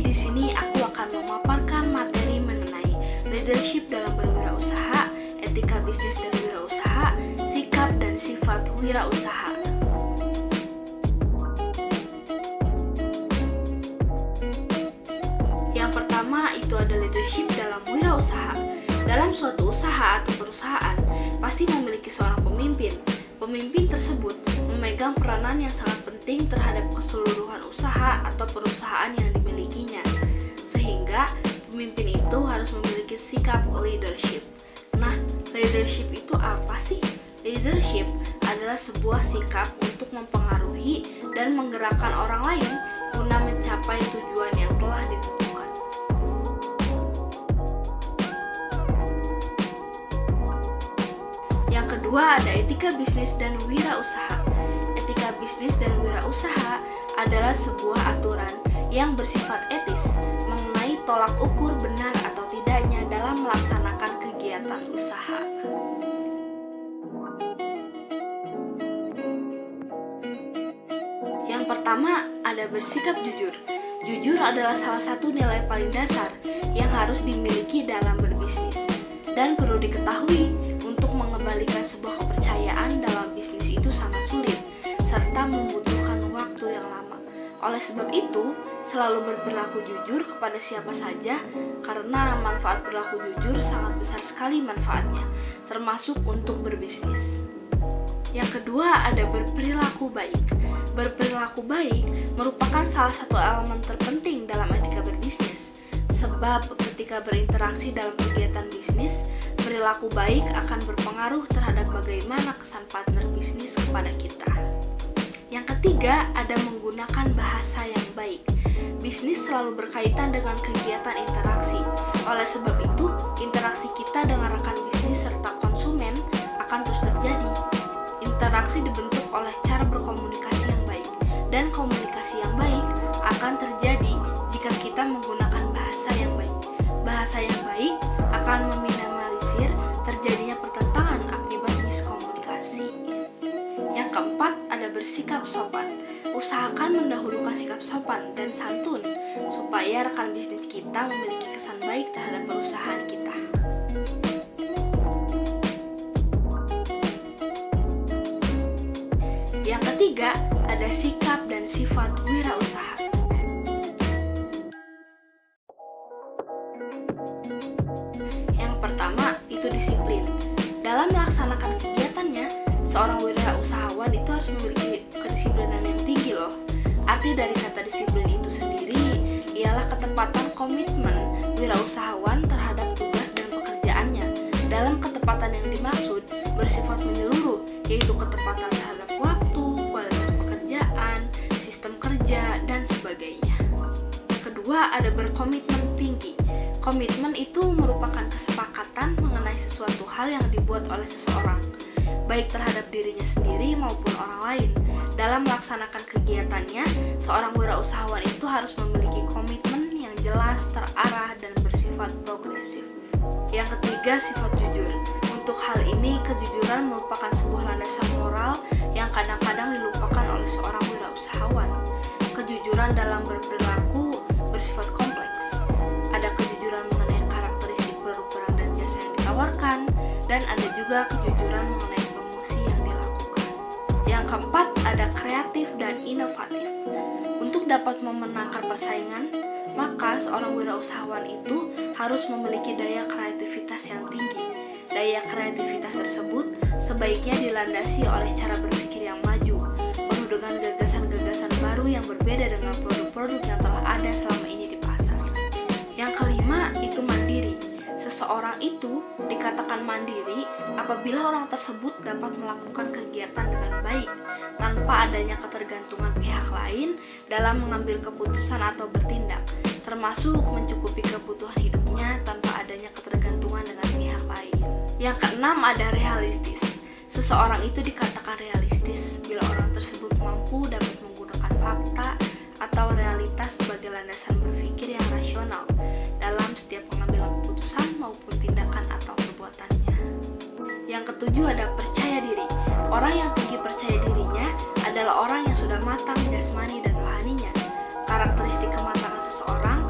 Jadi di sini aku akan memaparkan materi mengenai leadership dalam berwirausaha, etika bisnis dan wirausaha, sikap dan sifat wirausaha. Yang pertama itu ada leadership dalam wirausaha. Dalam suatu usaha atau perusahaan, pasti memiliki seorang pemimpin. Pemimpin tersebut memegang peranan yang sangat penting terhadap keseluruhan usaha atau perusahaan yang dimilikinya. Sehingga pemimpin itu harus memiliki sikap leadership. Nah, leadership itu apa sih? Leadership adalah sebuah sikap untuk mempengaruhi dan menggerakkan orang lain guna mencapai tujuan yang telah ditentukan. Yang kedua ada etika bisnis dan wirausaha. Etika bisnis dan wirausaha adalah sebuah aturan yang bersifat etis mengenai tolak ukur benar atau tidaknya dalam melaksanakan kegiatan usaha. Yang pertama ada bersikap jujur. Jujur adalah salah satu nilai paling dasar yang harus dimiliki dalam berbisnis dan perlu diketahui untuk mengembalikan sebuah kepercayaan dalam bisnis itu sangat sulit serta membutuhkan waktu yang lama. Oleh sebab itu, selalu berperilaku jujur kepada siapa saja karena manfaat berlaku jujur sangat besar sekali manfaatnya, termasuk untuk berbisnis. Yang kedua ada berperilaku baik. Berperilaku baik merupakan salah satu elemen terpenting dalam etika berbisnis. Sebab ketika berinteraksi dalam kegiatan bisnis, perilaku baik akan berpengaruh terhadap bagaimana kesan partner bisnis kepada kita. Yang ketiga, ada menggunakan bahasa yang baik. Bisnis selalu berkaitan dengan kegiatan interaksi. Oleh sebab itu, interaksi kita dengan rekan bisnis serta konsumen akan terus terjadi. Interaksi dibentuk oleh cara berkomunikasi yang baik, dan komunikasi yang baik akan terjadi jika kita menggunakan bahasa yang baik. Bahasa yang baik akan meminimalisir terjadinya pertentangan akibat miskomunikasi. Yang keempat ada bersikap sopan. Usahakan mendahulukan sikap sopan dan santun supaya rekan bisnis kita memiliki kesan baik terhadap perusahaan kita. Yang ketiga ada sikap dan sifat wirausaha. Yang pertama itu disiplin. Dalam melaksanakan kegiatannya, seorang wirausahawan itu harus memiliki kedisiplinan yang tinggi loh. Arti dari kata disiplin itu sendiri ialah ketepatan komitmen wirausahawan terhadap tugas dan pekerjaannya. Dalam ketepatan yang dimaksud bersifat menyeluruh, yaitu ketepatan terhadap waktu, kualitas pekerjaan, sistem kerja, dan sebagainya. Kedua ada berkomitmen tinggi. Komitmen itu merupakan kesepakatan mengenai sesuatu hal yang dibuat oleh seseorang, baik terhadap dirinya sendiri maupun orang lain. Dalam melaksanakan kegiatannya, seorang wirausahawan itu harus memiliki komitmen yang jelas, terarah, dan bersifat progresif. Yang ketiga, sifat jujur. Untuk hal ini, kejujuran merupakan sebuah landasan moral yang kadang-kadang dilupakan oleh seorang wirausahawan. Kejujuran dalam berperilaku bersifat kompleks. Ada kejujuran mengenai karakteristik produk barang dan jasa yang ditawarkan, dan ada juga kejujuran mengenai promosi yang dilakukan. Yang keempat, ada kreatif dan inovatif. Untuk dapat memenangkan persaingan, maka seorang wirausahawan itu harus memiliki daya kreativitas yang tinggi. Daya kreativitas tersebut sebaiknya dilandasi oleh cara berpikir yang maju, penuh dengan gagasan-gagasan baru yang berbeda dengan produk-produk yang telah ada selama ini di pasar. Yang kelima itu mandiri. Seseorang itu dikatakan mandiri apabila orang tersebut dapat melakukan kegiatan dengan baik tanpa adanya ketergantungan pihak lain dalam mengambil keputusan atau bertindak, termasuk mencukupi kebutuhan hidupnya tanpa adanya ketergantungan dengan pihak lain. Yang keenam ada realistis. Seseorang itu dikatakan realistis bila orang tersebut mampu dapat menggunakan fakta atau realitas sebagai landasan berpikir yang rasional dalam setiap pengambilan keputusan maupun tindakan atau perbuatannya. Yang ketujuh ada percaya diri. Orang yang tinggi percaya dirinya adalah orang yang sudah matang jasmani dan rohaninya. Karakteristik kematangan seseorang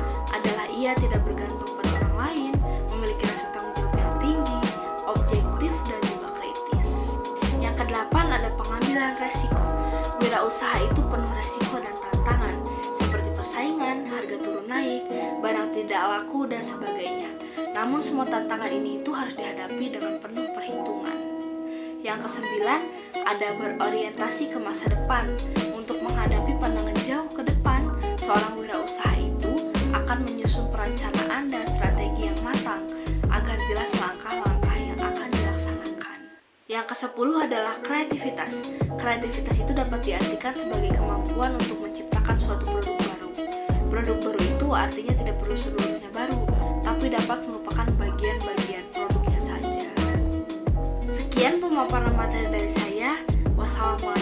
tidak laku, dan sebagainya. Namun semua tantangan ini itu harus dihadapi dengan penuh perhitungan. Yang kesembilan, ada berorientasi ke masa depan. Untuk menghadapi pandangan jauh ke depan, seorang wirausaha itu akan menyusun perencanaan dan strategi yang matang agar jelas langkah-langkah yang akan dilaksanakan. Yang kesepuluh adalah kreativitas. Kreativitas itu dapat diartikan sebagai kemampuan untuk menciptakan suatu produk baru. Produk baru itu artinya tidak perlu seluruhnya baru, tapi dapat merupakan bagian-bagian produknya saja. Sekian pemaparan materi dari saya. Wassalamualaikum